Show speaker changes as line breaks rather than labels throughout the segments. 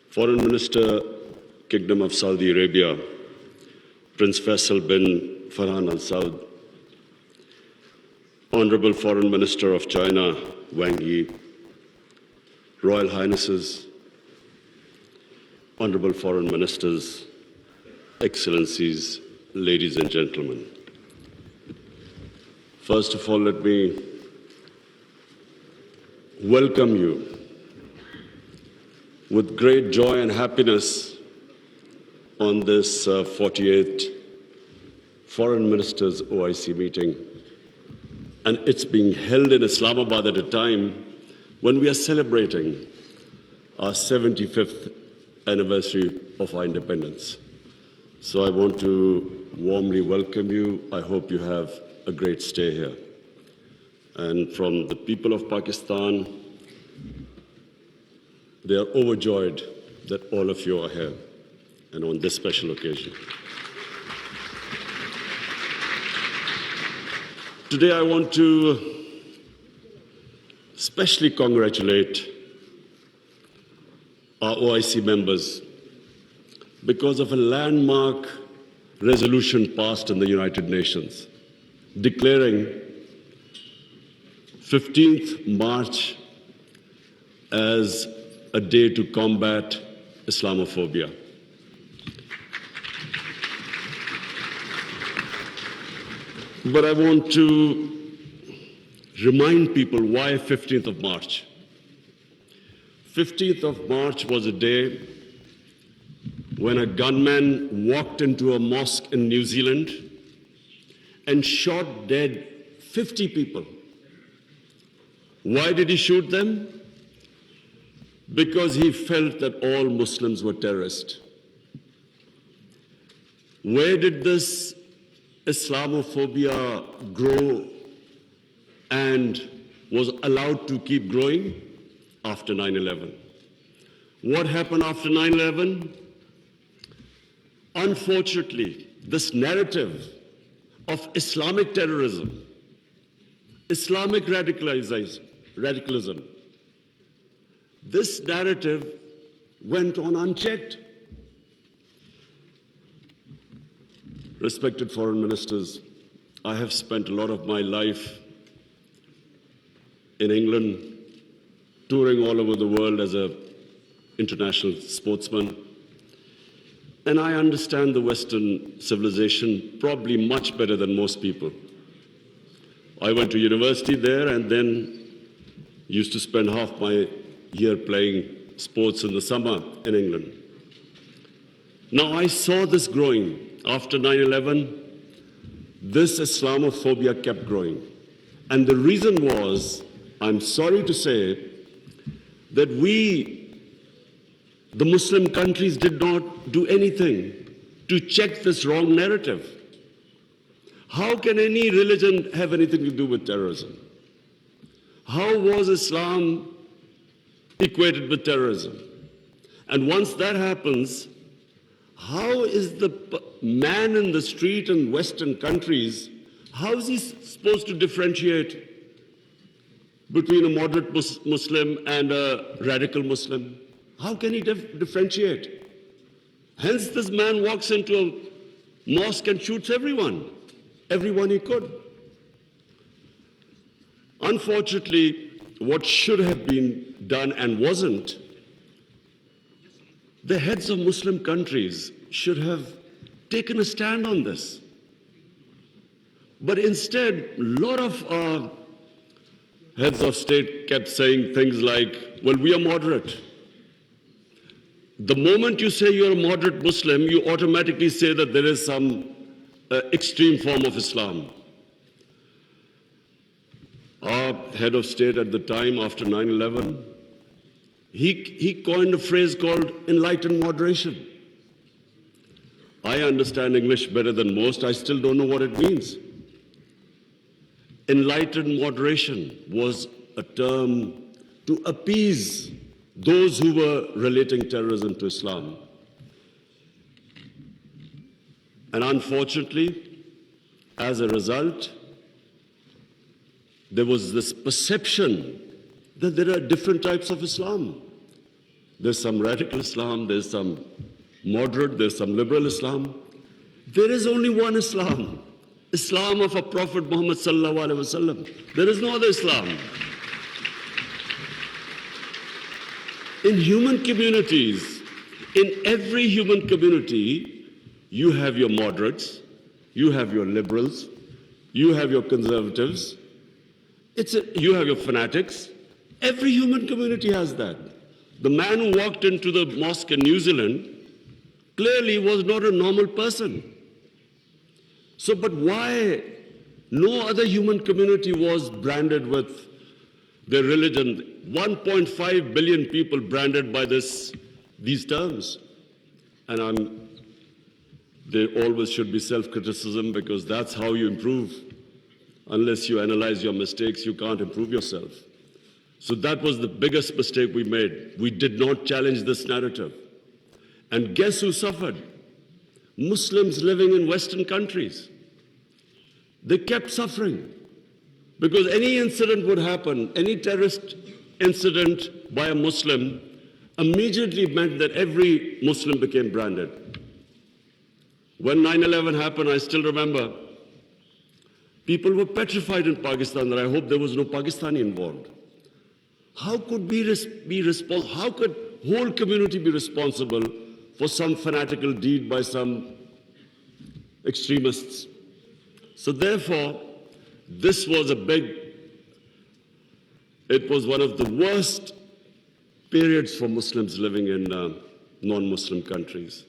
Foreign Minister, Kingdom of Saudi Arabia, Prince Faisal bin Farhan Al Saud, Honorable Foreign Minister of China, Wang Yi, Royal Highnesses, Honorable Foreign Ministers, Excellencies, ladies and gentlemen. First of all, let me welcome you with great joy and happiness on this 48th Foreign Ministers OIC meeting. And it's being held in Islamabad at a time when we are celebrating our 75th anniversary of our independence. So I want to warmly welcome you. I hope you have a great stay here. And from the people of Pakistan, they are overjoyed that all of you are here and on this special occasion. Today I want to especially congratulate our OIC members because of a landmark resolution passed in the United Nations declaring 15th March as a day to combat Islamophobia. But I want to remind people why 15th of March. 15th of March was a day when a gunman walked into a mosque in New Zealand and shot dead 50 people. Why did he shoot them? Because he felt that all Muslims were terrorists. Where did this Islamophobia grow and was allowed to keep growing? After 9/11. What happened after 9/11? Unfortunately, this narrative of Islamic terrorism, Islamic radicalism, this narrative went on unchecked. Respected foreign ministers, I have spent a lot of my life in England, touring all over the world as an international sportsman. And I understand the Western civilization probably much better than most people. I went to university there and then used to spend half my year playing sports in the summer in England. Now I saw this growing. After 9/11, this Islamophobia kept growing. And the reason was, I'm sorry to say, that we, the Muslim countries, did not do anything to check this wrong narrative. How can any religion have anything to do with terrorism? How was Islam equated with terrorism? And once that happens, how is the man in the street in Western countries, how is he supposed to differentiate between a moderate Muslim and a radical Muslim? How can he differentiate? Hence, this man walks into a mosque and shoots everyone he could. Unfortunately, what should have been done and wasn't, the heads of Muslim countries should have taken a stand on this. But instead, a lot of our heads of state kept saying things like, well, we are moderate. The moment you say you're a moderate Muslim, you automatically say that there is some extreme form of Islam. Our head of state at the time, after 9/11, he coined a phrase called enlightened moderation. I understand English better than most. I still don't know what it means. Enlightened moderation was a term to appease those who were relating terrorism to Islam. And unfortunately, as a result, there was this perception that there are different types of Islam. there's some radical Islam, there's some moderate, there's some liberal Islam. There is only one Islam, Islam of our Prophet Muhammad sallallahu alaihi wasallam. There is no other Islam. In human communities, in every human community, you have your moderates, you have your liberals, you have your conservatives, you have your fanatics. Every human community has that. The man who walked into the mosque in New Zealand clearly was not a normal person. So, but why no other human community was branded with their religion? 1.5 billion people branded by these terms. And there always should be self-criticism, because that's how you improve. Unless you analyze your mistakes, you can't improve yourself. So that was the biggest mistake we made. We did not challenge this narrative. And guess who suffered? Muslims living in Western countries. They kept suffering, because any incident would happen, any terrorist incident by a Muslim immediately meant that every Muslim became branded. When 9/11 happened, I still remember, people were petrified in Pakistan that I hope there was no Pakistani involved. How could how could whole community be responsible for some fanatical deed by some extremists? So therefore, this was it was one of the worst periods for Muslims living in non-Muslim countries.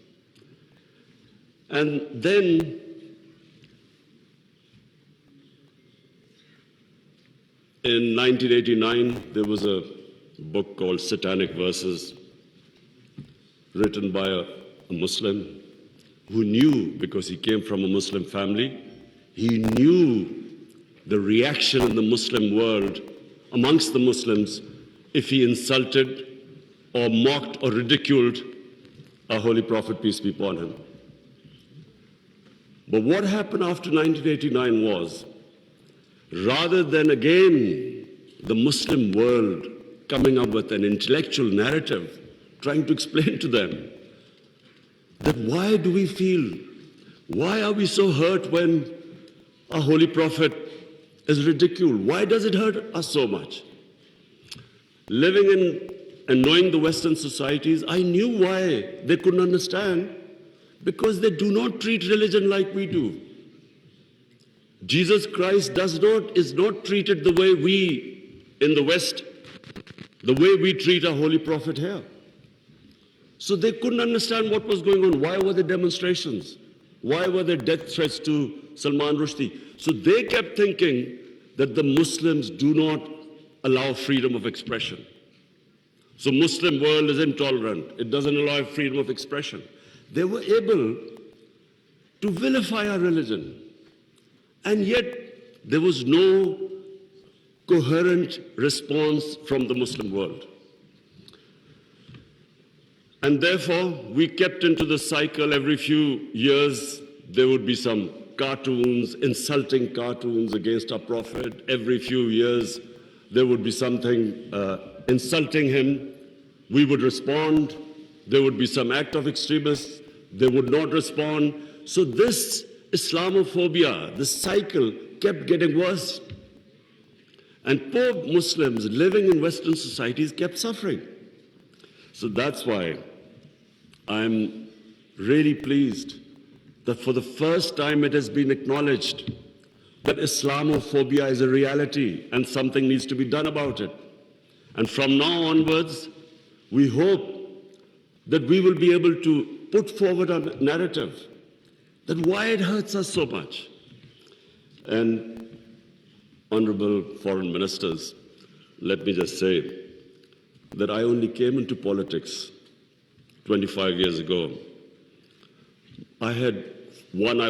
And then in 1989, there was a book called Satanic Verses, written by a Muslim who knew, because he came from a Muslim family, he knew the reaction in the Muslim world amongst the Muslims if he insulted or mocked or ridiculed our Holy Prophet, peace be upon him. But what happened after 1989 was, rather than again the Muslim world coming up with an intellectual narrative, trying to explain to them that why do we feel, why are we so hurt when our Holy Prophet is ridiculed? Why does it hurt us so much? Living in and knowing the Western societies, I knew why they couldn't understand, because they do not treat religion like we do. Jesus Christ is not treated the way we in the West, the way we treat our Holy Prophet here. So they couldn't understand what was going on. Why were there demonstrations? Why were there death threats to Salman Rushdie? So they kept thinking that the Muslims do not allow freedom of expression. So Muslim world is intolerant. It doesn't allow freedom of expression. They were able to vilify our religion. And yet there was no coherent response from the Muslim world. And therefore, we kept into the cycle. Every few years, there would be some cartoons, insulting cartoons against our Prophet. Every few years, there would be something insulting him. We would respond. There would be some act of extremists. They would not respond. So this Islamophobia, this cycle kept getting worse. And poor Muslims living in Western societies kept suffering. So that's why I'm really pleased that for the first time it has been acknowledged that Islamophobia is a reality and something needs to be done about it. And from now onwards, we hope that we will be able to put forward a narrative that why it hurts us so much. And honorable foreign ministers, let me just say that I only came into politics 25 years ago. I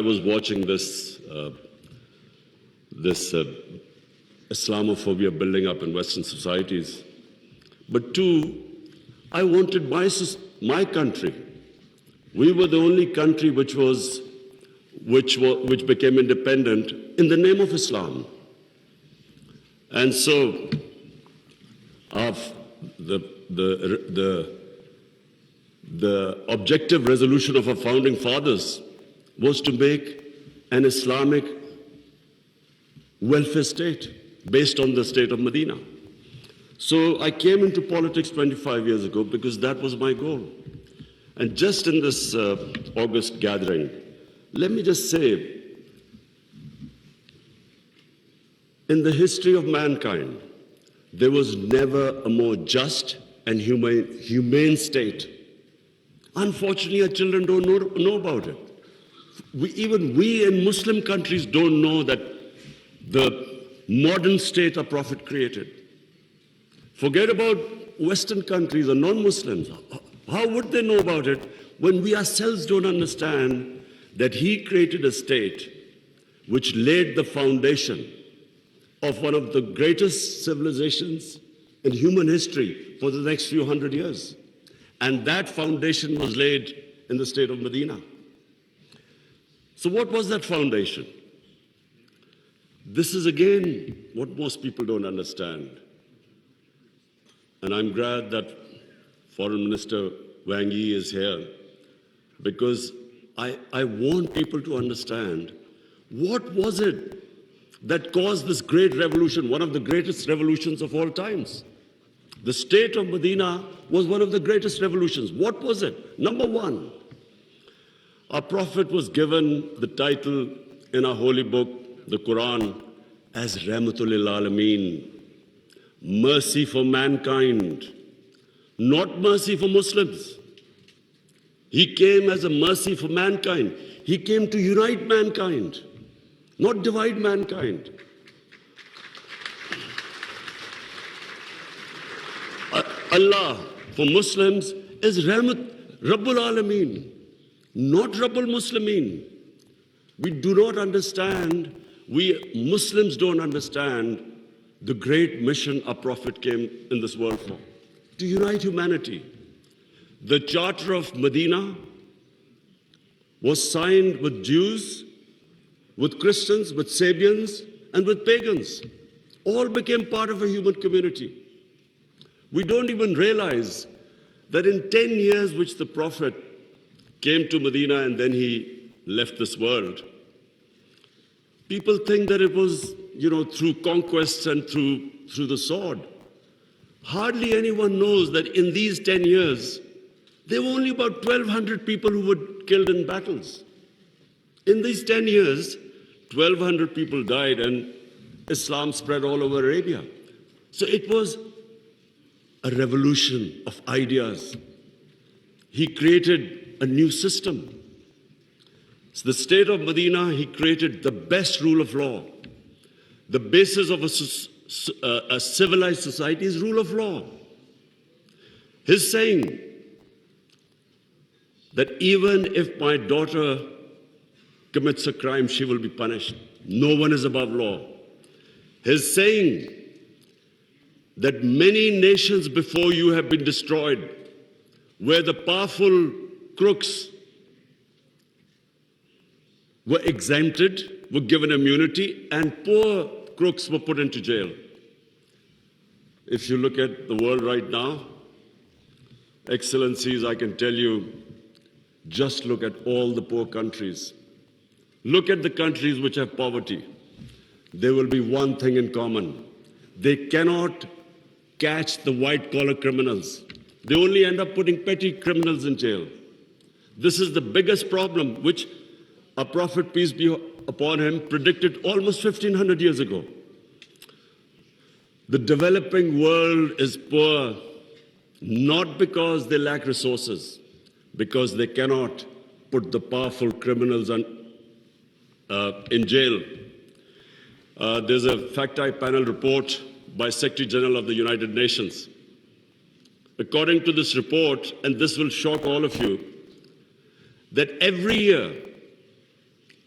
was watching this Islamophobia building up in Western societies. But two, I wanted my country. We were the only country which became independent in the name of Islam. And so the The objective resolution of our founding fathers was to make an Islamic welfare state based on the state of Medina. So I came into politics 25 years ago because that was my goal. And just in this August gathering, let me just say, in the history of mankind, there was never a more just and humane state. Unfortunately, our children don't know about it. Even we in Muslim countries don't know that the modern state our Prophet created. Forget about Western countries or non-Muslims. How would they know about it when we ourselves don't understand that he created a state which laid the foundation of one of the greatest civilizations in human history for the next few hundred years. And that foundation was laid in the state of Medina. So what was that foundation? This is again what most people don't understand. And I'm glad that Foreign Minister Wang Yi is here, because I want people to understand what was it that caused this great revolution, one of the greatest revolutions of all times. The state of Medina was one of the greatest revolutions. What was it? Number one, our Prophet was given the title in our holy book, the Quran, as Rahmatul lil Alameen, mercy for mankind, not mercy for Muslims. He came as a mercy for mankind. He came to unite mankind, not divide mankind. Allah for Muslims is Rabbul Alameen, not Rabbul Muslimeen. We do not understand, we Muslims don't understand the great mission our Prophet came in this world for, to unite humanity. The Charter of Medina was signed with Jews, with Christians, with Sabians, and with pagans. All became part of a human community. We don't even realize that in 10 years which the Prophet came to Medina and then he left this world, people think that it was, through conquests and through the sword. Hardly anyone knows that in these 10 years, there were only about 1,200 people who were killed in battles. In these 10 years, 1,200 people died and Islam spread all over Arabia. So it was a revolution of ideas. He created a new system. So the state of Medina, he created the best rule of law. The basis of a civilized society is rule of law. His saying that even if my daughter commits a crime, she will be punished. No one is above law. His saying that many nations before you have been destroyed, where the powerful crooks were exempted, were given immunity, and poor crooks were put into jail. If you look at the world right now, Excellencies, I can tell you, just look at all the poor countries. Look at the countries which have poverty. There will be one thing in common. They cannot catch the white-collar criminals. They only end up putting petty criminals in jail. This is the biggest problem which our Prophet, peace be upon him, predicted almost 1,500 years ago. The developing world is poor, not because they lack resources, because they cannot put the powerful criminals in jail. There's a fact-type panel report by Secretary General of the United Nations. According to this report, and this will shock all of you, that every year,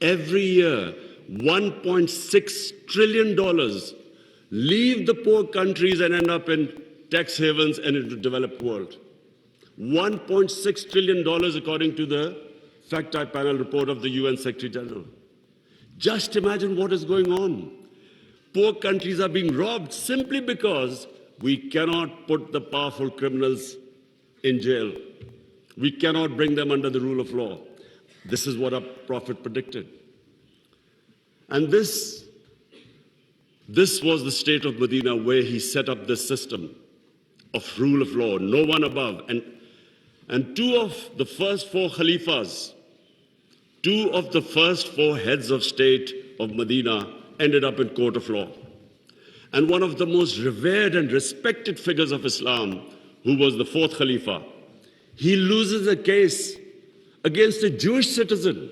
$1.6 trillion leave the poor countries and end up in tax havens and in the developed world. $1.6 trillion according to the fact-type panel report of the UN Secretary General. Just imagine what is going on. Poor countries are being robbed simply because we cannot put the powerful criminals in jail. We cannot bring them under the rule of law. This is what our Prophet predicted. And this was the state of Medina where he set up this system of rule of law, no one above. And two of the first four Khalifas, two of the first four heads of state of Medina ended up in court of law. And one of the most revered and respected figures of Islam, who was the fourth Khalifa, he loses a case against a Jewish citizen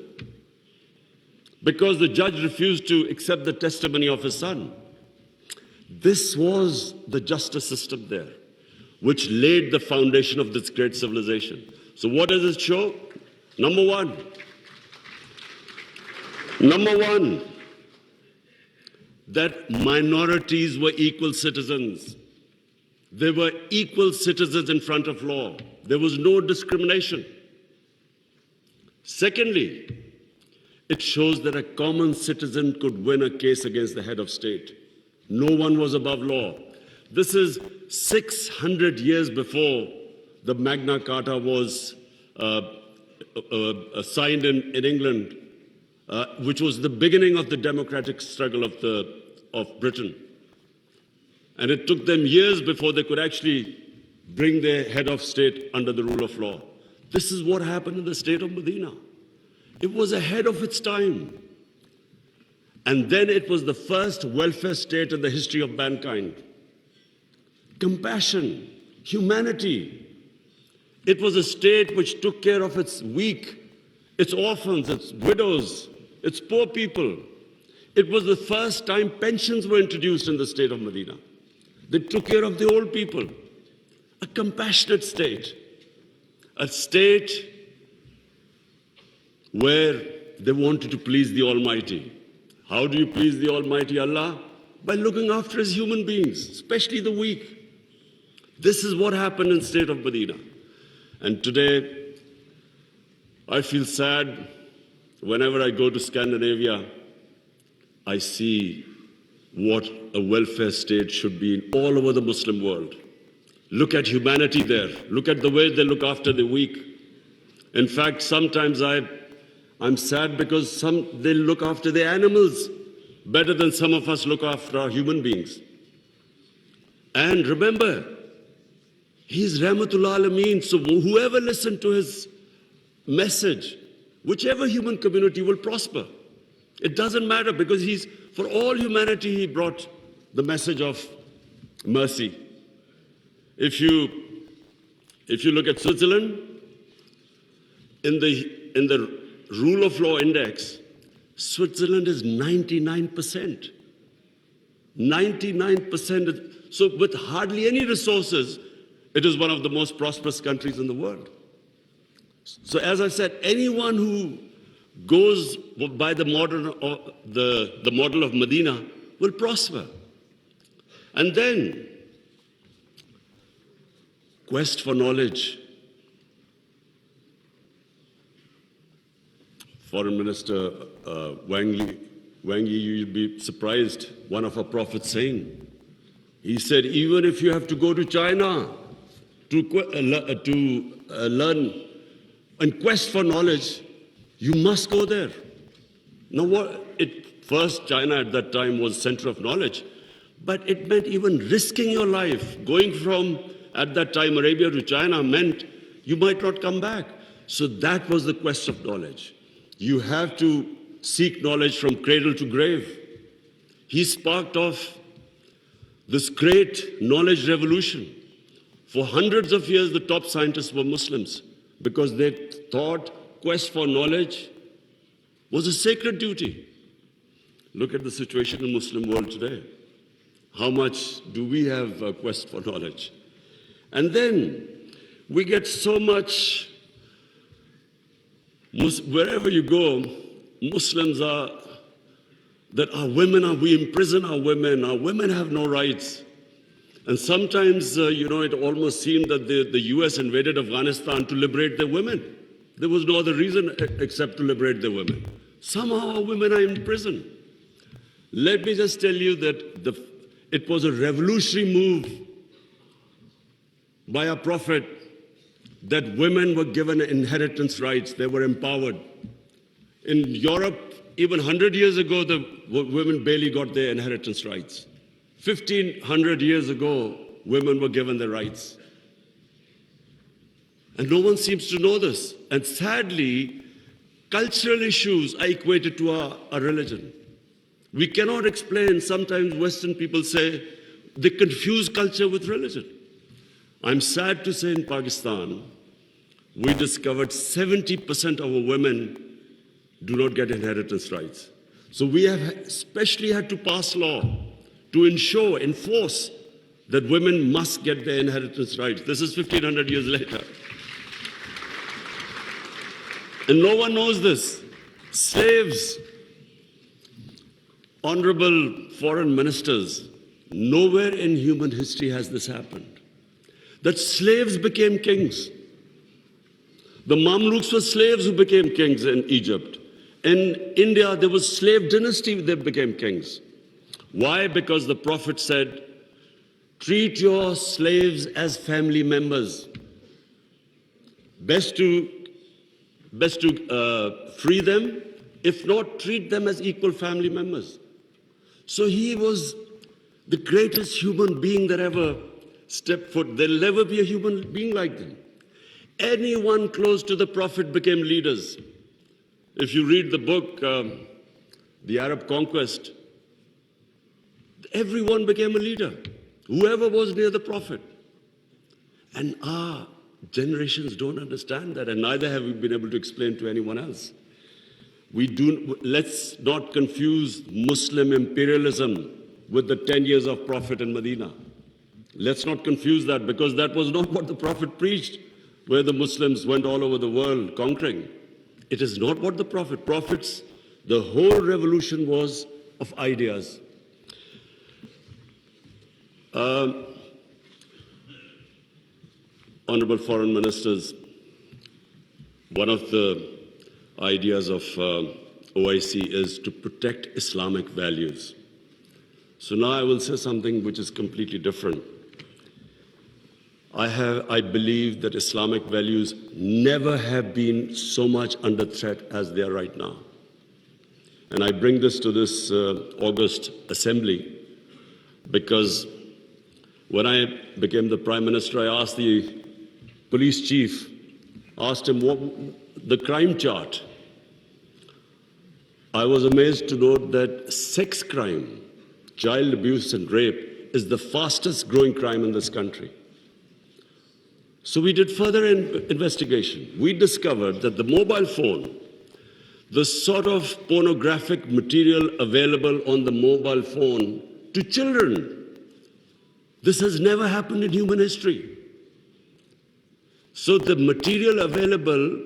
because the judge refused to accept the testimony of his son. This was the justice system there, which laid the foundation of this great civilization. So what does it show? Number one, that minorities were equal citizens. They were equal citizens in front of law. There was no discrimination. Secondly, it shows that a common citizen could win a case against the head of state. No one was above law. This is 600 years before the Magna Carta was signed in England, which was the beginning of the democratic struggle of Britain. And it took them years before they could actually bring their head of state under the rule of law. This is what happened in the state of Medina. It was ahead of its time. And then it was the first welfare state in the history of mankind. Compassion, humanity. It was a state which took care of its weak, its orphans, its widows, its poor people. It was the first time pensions were introduced in the state of Medina. They took care of the old people. A compassionate state. A state where they wanted to please the Almighty. How do you please the Almighty Allah? By looking after His human beings, especially the weak. This is what happened in the state of Medina. And today, I feel sad whenever I go to Scandinavia. I see what a welfare state should be in all over the Muslim world. Look at humanity there. Look at the way they look after the weak. In fact, sometimes I'm sad because they look after the animals better than some of us look after our human beings. And remember, He's Rahmatul Alameen, so whoever listened to His message, whichever human community will prosper. It doesn't matter because for all humanity, He brought the message of mercy. If you look at Switzerland, in the rule of law index, Switzerland is 99%. 99%. So with hardly any resources, it is one of the most prosperous countries in the world. So as I said, anyone who goes by the model of Medina will prosper. And then, quest for knowledge. Foreign Minister Wang Yi, you'd be surprised, one of our prophets saying, he said, even if you have to go to China to learn and quest for knowledge, you must go there. Now, first, China at that time was center of knowledge, but it meant even risking your life. Going from, at that time, Arabia to China meant you might not come back. So that was the quest of knowledge. You have to seek knowledge from cradle to grave. He sparked off this great knowledge revolution. For hundreds of years, the top scientists were Muslims because they thought quest for knowledge was a sacred duty. Look at the situation in the Muslim world today. How much do we have a quest for knowledge? And then we get so much, wherever you go, Muslims we imprison our women have no rights. And sometimes, it almost seemed that the US invaded Afghanistan to liberate their women. There was no other reason except to liberate their women. Somehow our women are in prison. Let me just tell you that it was a revolutionary move by our Prophet that women were given inheritance rights, they were empowered. In Europe, even 100 years ago, the women barely got their inheritance rights. 1,500 years ago, women were given their rights. And no one seems to know this. And sadly, cultural issues are equated to our religion. We cannot explain, sometimes Western people say, they confuse culture with religion. I'm sad to say in Pakistan, we discovered 70% of our women do not get inheritance rights. So we have especially had to pass law to enforce that women must get their inheritance rights. This is 1,500 years later. And no one knows this. Slaves, honorable foreign ministers, nowhere in human history has this happened. That slaves became kings. The Mamluks were slaves who became kings in Egypt. In India, there was slave dynasty, they became kings. Why? Because the Prophet said, treat your slaves as family members. Best to free them, if not, treat them as equal family members. So he was the greatest human being that ever stepped foot. There'll never be a human being like them. Anyone close to the Prophet became leaders. If you read the book, The Arab Conquest, everyone became a leader, whoever was near the Prophet. And our generations don't understand that, and neither have we been able to explain to anyone else. Let's not confuse Muslim imperialism with the 10 years of Prophet in Medina. Let's not confuse that, because that was not what the Prophet preached, where the Muslims went all over the world conquering. It is not what the Prophet's, the whole revolution was of ideas. Honorable foreign ministers, one of the ideas of OIC is to protect Islamic values. So now I will say something which is completely different. I believe that Islamic values never have been so much under threat as they are right now. And I bring this to this August assembly because when I became the Prime Minister, I asked the police chief, asked him what the crime chart. I was amazed to note that sex crime, child abuse and rape is the fastest growing crime in this country. So we did further investigation. We discovered that the mobile phone, the sort of pornographic material available on the mobile phone to children, this has never happened in human history. So the material available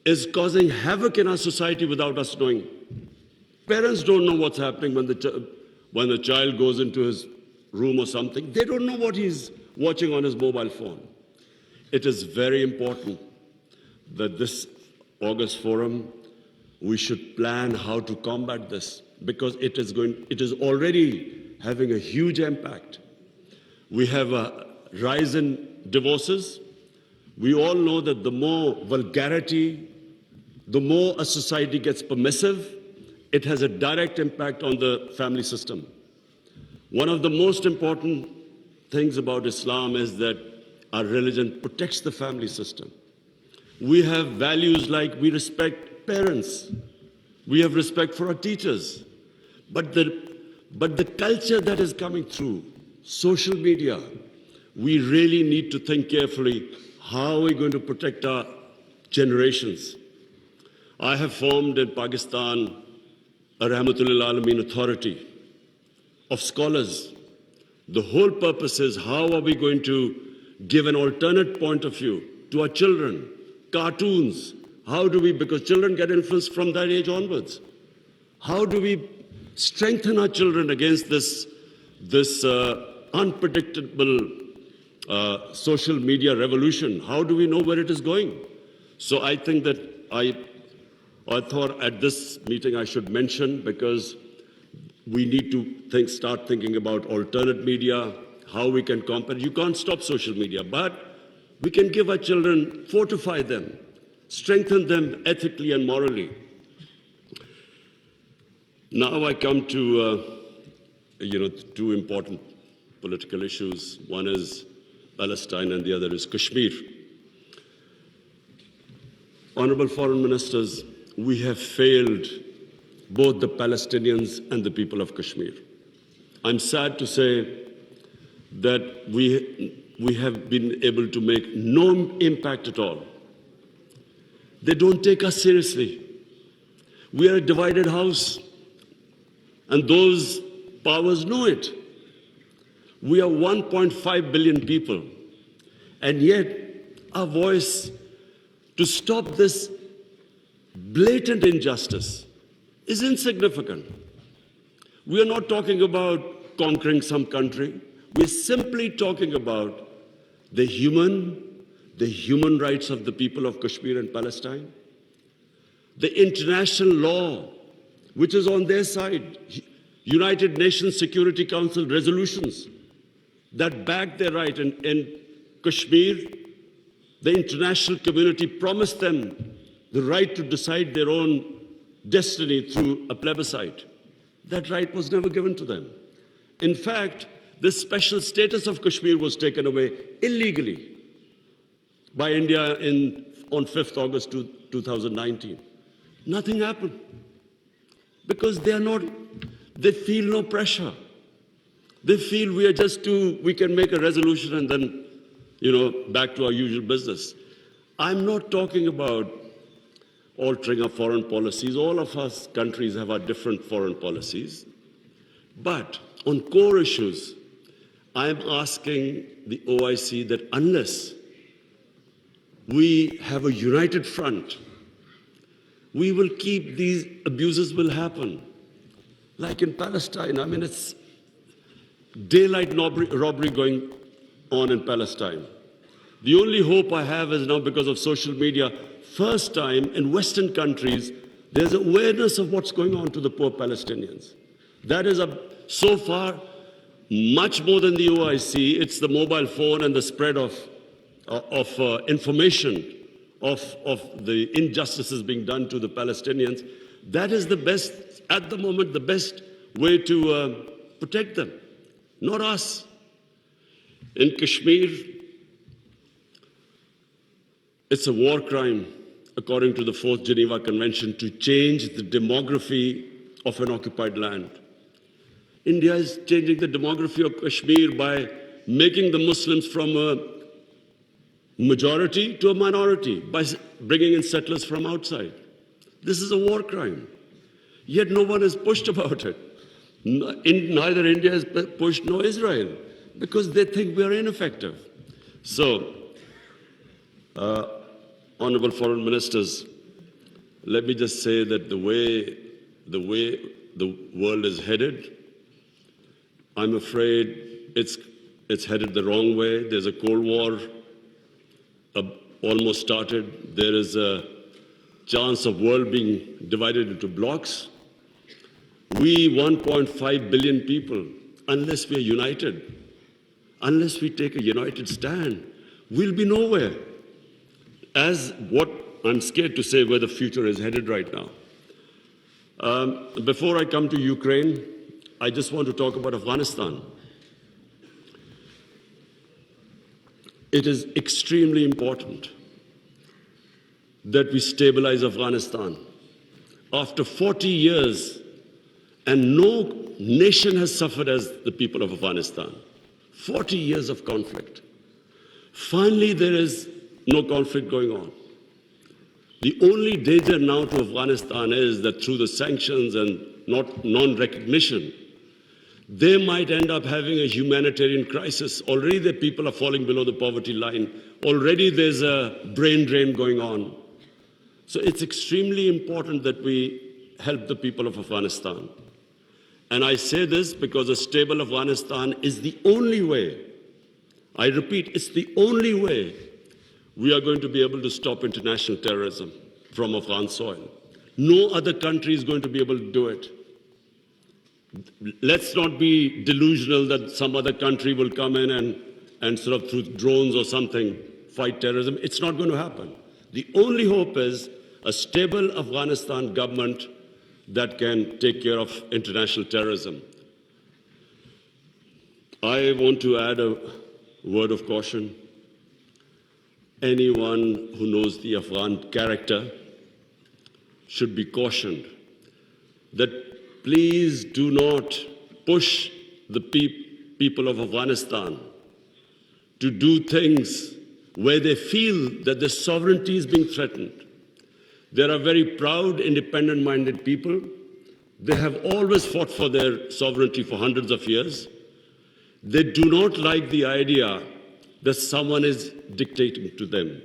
is causing havoc in our society without us knowing. Parents don't know what's happening when the child goes into his room or something. They don't know what he's watching on his mobile phone. It is very important that this August forum, we should plan how to combat this, because it is already having a huge impact. We have a rise in divorces. We all know that the more vulgarity, the more a society gets permissive, it has a direct impact on the family system. One of the most important things about Islam is that our religion protects the family system. We have values like we respect parents. We have respect for our teachers. But the culture that is coming through, social media, we really need to think carefully, how are we going to protect our generations? I have formed in Pakistan a Rahmatul Alameen authority of scholars. The whole purpose is how are we going to give an alternate point of view to our children, cartoons. How do we, because children get influenced from that age onwards. How do we strengthen our children against this unpredictable social media revolution? How do we know where it is going? So I think that I thought at this meeting I should mention, because we need to start thinking about alternate media, how we can combat. You can't stop social media, but We can give our children, fortify them, strengthen them ethically and morally. Now I come to, two important political issues. One is Palestine and the other is Kashmir. Honorable foreign ministers, we have failed both the Palestinians and the people of Kashmir. I'm sad to say that we have been able to make no impact at all. They don't take us seriously. We are a divided house, and those powers know it. We are 1.5 billion people, and yet our voice to stop this blatant injustice is insignificant. We are not talking about conquering some country. We're simply talking about the human rights of the people of Kashmir and Palestine, the international law, which is on their side, United Nations Security Council resolutions that back their right. In Kashmir, the international community promised them the right to decide their own destiny through a plebiscite. That right was never given to them. In fact, the special status of Kashmir was taken away illegally by India on 5th August 2019. Nothing happened because they feel no pressure. They feel we can make a resolution and then, back to our usual business. I'm not talking about altering our foreign policies. All of us countries have our different foreign policies. But on core issues, I'm asking the OIC that unless we have a united front, we will keep these abuses will happen. Like in Palestine, it's daylight robbery going on in Palestine. The only hope I have is now because of social media, first time in Western countries, there's awareness of what's going on to the poor Palestinians. That is so far much more than the OIC. It's the mobile phone and the spread of information of the injustices being done to the Palestinians. That is the best, at the moment, the best way to protect them, not us. In Kashmir, it's a war crime, according to the 4th Geneva Convention, to change the demography of an occupied land. India is changing the demography of Kashmir by making the Muslims from a majority to a minority, by bringing in settlers from outside. This is a war crime. Yet no one has pushed about it. Neither India has pushed nor Israel, because they think we are ineffective. So, honorable foreign ministers, let me just say that the way the world is headed, I'm afraid it's headed the wrong way. There's a Cold War almost started. There is a chance of world being divided into blocks. We 1.5 billion people, unless we are united, unless we take a united stand, we'll be nowhere. As what I'm scared to say where the future is headed right now. Before I come to Ukraine, I just want to talk about Afghanistan. It is extremely important that we stabilize Afghanistan. After 40 years, and no nation has suffered as the people of Afghanistan. 40 years of conflict. Finally, there is no conflict going on. The only danger now to Afghanistan is that through the sanctions and non-recognition, they might end up having a humanitarian crisis. Already the people are falling below the poverty line. Already there's a brain drain going on. So it's extremely important that we help the people of Afghanistan. And I say this because a stable Afghanistan is the only way, I repeat, it's the only way we are going to be able to stop international terrorism from Afghan soil. No other country is going to be able to do it. Let's not be delusional that some other country will come in and sort of through drones or something fight terrorism. It's not going to happen. The only hope is a stable Afghanistan government that can take care of international terrorism. I want to add a word of caution. Anyone who knows the Afghan character should be cautioned that please do not push the people of Afghanistan to do things where they feel that their sovereignty is being threatened. They are very proud, independent-minded people. They have always fought for their sovereignty for hundreds of years. They do not like the idea that someone is dictating to them.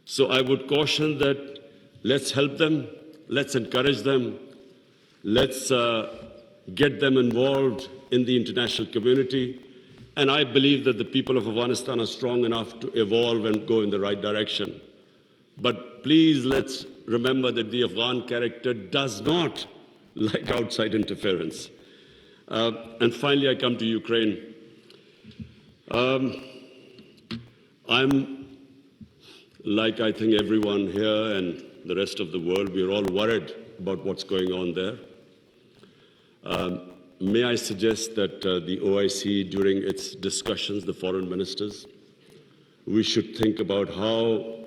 So I would caution that let's help them, let's encourage them, let's get them involved in the international community. And I believe that the people of Afghanistan are strong enough to evolve and go in the right direction. But please let's remember that the Afghan character does not like outside interference. And finally, I come to Ukraine. I'm, like I think everyone here and the rest of the world, we're all worried about what's going on there. May I suggest that the OIC, during its discussions, the foreign ministers, we should think about how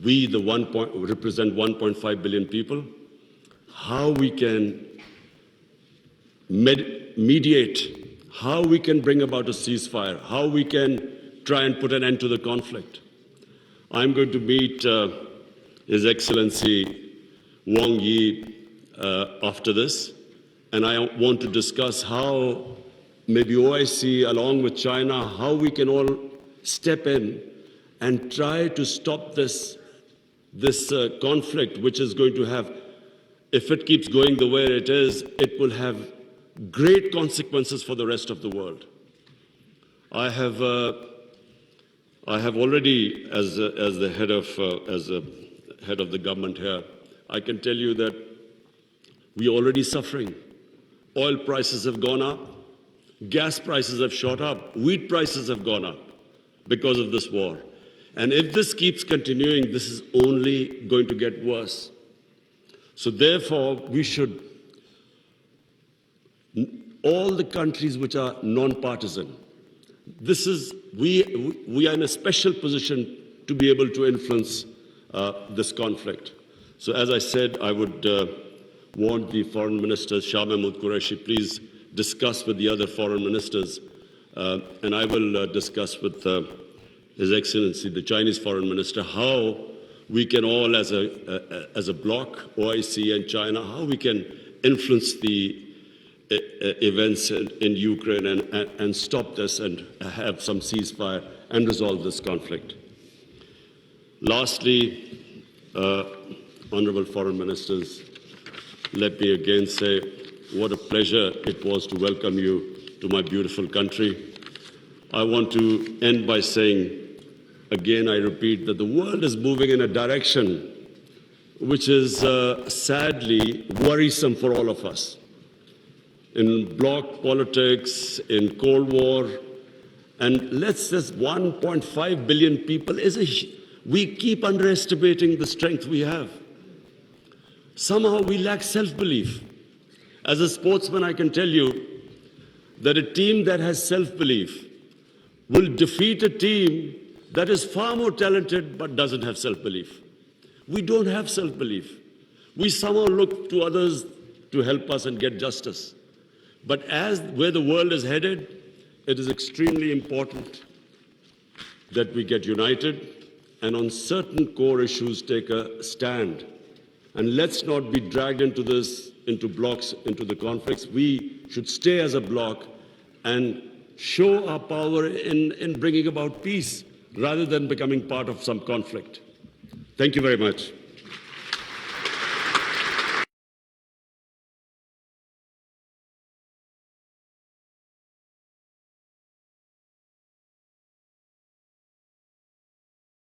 we, represent 1.5 billion people, how we can mediate, how we can bring about a ceasefire, how we can try and put an end to the conflict. I'm going to meet His Excellency Wang Yi after this, and I want to discuss how maybe OIC, along with China, how we can all step in and try to stop this conflict, which is going to have, if it keeps going the way it is, it will have great consequences for the rest of the world. I have already, as the head of the government here, I can tell you that we are already suffering. Oil prices have gone up, gas prices have shot up, wheat prices have gone up because of this war. And if this keeps continuing, this is only going to get worse. So therefore, we should, all the countries which are non-partisan, we are in a special position to be able to influence this conflict. So as I said, I would want the foreign ministers, Shah Mahmood Qureshi, please discuss with the other foreign ministers, and I will discuss with His Excellency, the Chinese foreign minister, how we can all, as a bloc, OIC and China, how we can influence the events in Ukraine and stop this and have some ceasefire and resolve this conflict. Lastly, honorable foreign ministers, let me again say what a pleasure it was to welcome you to my beautiful country. I want to end by saying, again, I repeat, that the world is moving in a direction which is sadly worrisome for all of us. In bloc politics, in Cold War, and let's just 1.5 billion people we keep underestimating the strength we have. Somehow we lack self-belief. As a sportsman, I can tell you that a team that has self-belief will defeat a team that is far more talented but doesn't have self-belief. We don't have self-belief. We somehow look to others to help us and get justice. But where the world is headed, it is extremely important that we get united and on certain core issues take a stand. And let's not be dragged into blocks, into the conflicts. We should stay as a bloc and show our power in bringing about peace rather than becoming part of some conflict. Thank you very much.